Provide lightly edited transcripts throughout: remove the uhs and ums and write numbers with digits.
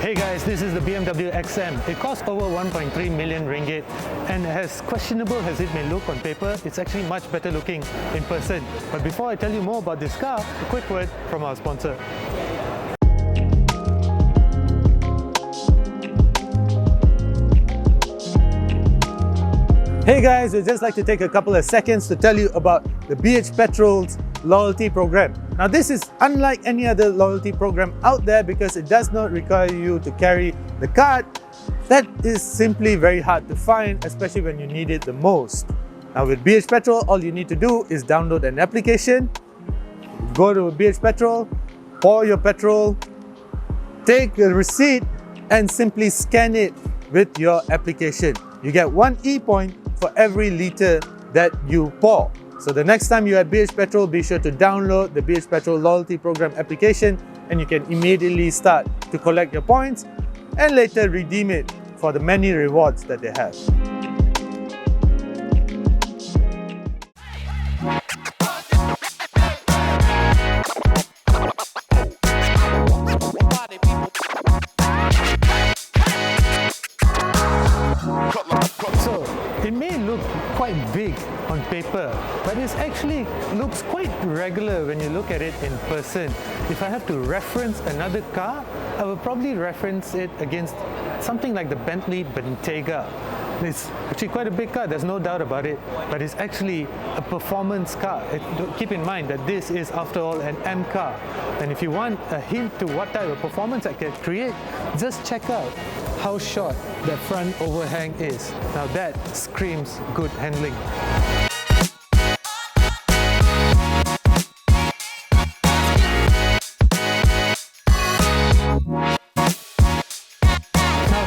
Hey guys, this is the BMW XM. It costs over 1.3 million ringgit and as questionable as it may look on paper, it's actually much better looking in person. But before I tell you more about this car, a quick word from our sponsor. Hey guys, we'd just like to take a couple of seconds to tell you about the BH Petrol's loyalty program. Now this is unlike any other loyalty program out there because it does not require you to carry the card. That is simply very hard to find, especially when you need it the most. Now with BH Petrol, all you need to do is download an application, go to BH Petrol, pour your petrol, take a receipt and simply scan it with your application. You get 1 e-point for every litre that you pour. So the next time you're at BH Petrol, be sure to download the BH Petrol Loyalty Program application and you can immediately start to collect your points and later redeem it for the many rewards that they have. It may look quite big on paper, but it actually looks quite regular when you look at it in person. If I have to reference another car, I will probably reference it against something like the Bentley Bentayga. It's actually quite a big car, there's no doubt about it, but it's actually a performance car. Keep in mind that this is, after all, an M car. And if you want a hint to what type of performance I can create, just check out how short the front overhang is. Now that screams good handling.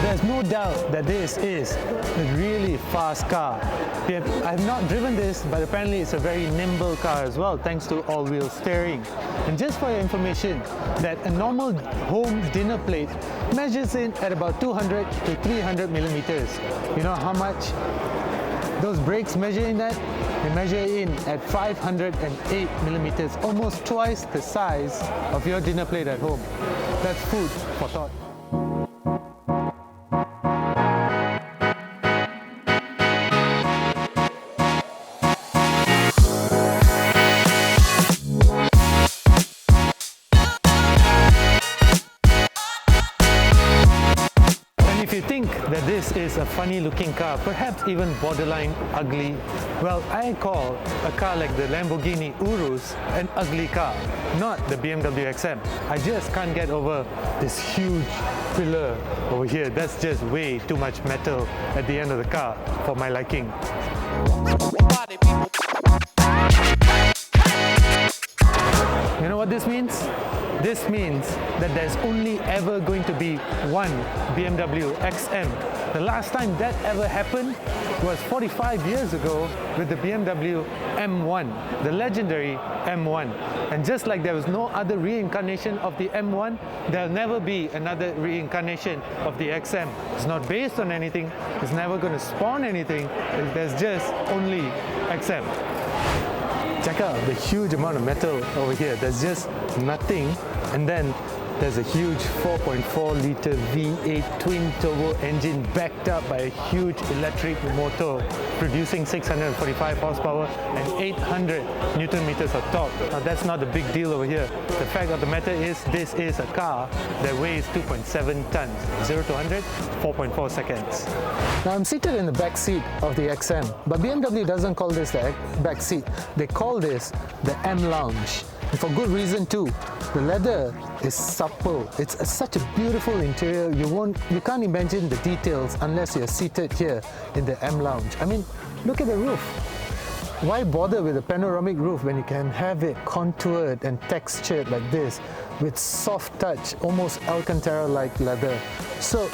There's no doubt that this is a really fast car. I've not driven this, but apparently it's a very nimble car as well, thanks to all-wheel steering. And just for your information, that a normal home dinner plate measures in at about 200 to 300 millimeters. You know how much those brakes measure in that? They measure in at 508 millimeters, almost twice the size of your dinner plate at home. That's food for thought. If you think that this is a funny looking car, perhaps even borderline ugly, well, I call a car like the Lamborghini Urus an ugly car, not the BMW XM. I just can't get over this huge pillar over here. That's just way too much metal at the end of the car for my liking. You know what this means? This means that there's only ever going to be one BMW XM. The last time that ever happened was 45 years ago with the BMW M1, the legendary M1. And just like there was no other reincarnation of the M1, there'll never be another reincarnation of the XM. It's not based on anything, it's never going to spawn anything, there's just only XM. Check out the huge amount of metal over here. There's just nothing, and then there's a huge 4.4 litre V8 twin turbo engine backed up by a huge electric motor producing 645 horsepower and 800 Newton meters of torque. Now that's not the big deal over here. The fact of the matter is this is a car that weighs 2.7 tons, 0 to 100, 4.4 seconds. Now I'm seated in the back seat of the XM, but BMW doesn't call this the back seat. They call this the M Lounge. And for good reason too. The leather is supple. It's such a beautiful interior. You can't imagine the details unless you're seated here in the M Lounge. I mean, look at the roof. Why bother with a panoramic roof when you can have it contoured and textured like this with soft touch, almost Alcantara-like leather? So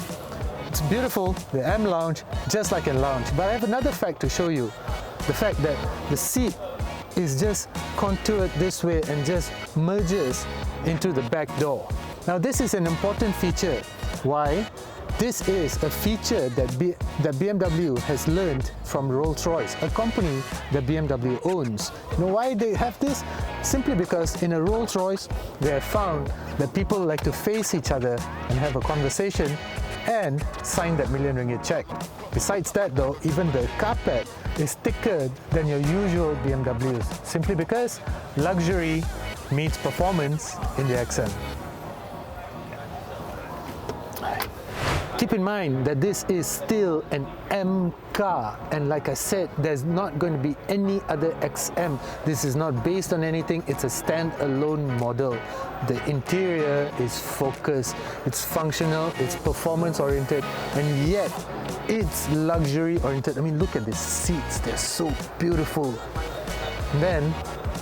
it's beautiful, the M Lounge, just like a lounge. But I have another fact to show you. The fact that the seat is just contoured this way and just merges into the back door. Now this is an important feature. Why? This is a feature that BMW has learned from Rolls-Royce, a company that BMW owns. You know why they have this? Simply because in a Rolls-Royce, they have found that people like to face each other and have a conversation and sign that million ringgit check. Besides that though, even the carpet is thicker than your usual BMWs, simply because luxury meets performance in the XM. Keep in mind that this is still an M car, and like I said, there's not going to be any other XM. This is not based on anything, it's a standalone model. The interior is focused, it's functional, it's performance oriented, and yet it's luxury oriented. I mean, look at these seats, they're so beautiful. And then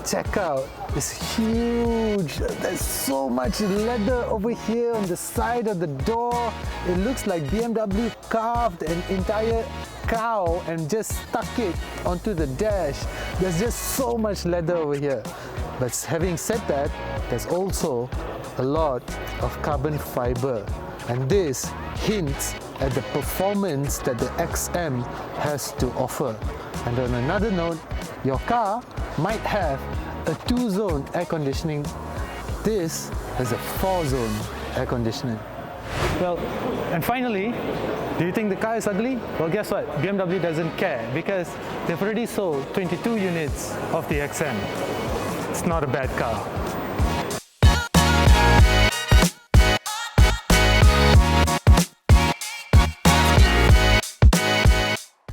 check out this huge, there's so much leather over here on the side of the door. It looks like BMW carved an entire cow and just stuck it onto the dash. There's just so much leather over here. But having said that, there's also a lot of carbon fiber, and this hints at the performance that the XM has to offer. And on another note, your car might have a 2-zone air conditioning. This has a 4-zone air conditioning. Well, and finally, do you think the car is ugly? Well, guess what? BMW doesn't care, because they've already sold 22 units of the XM. It's not a bad car.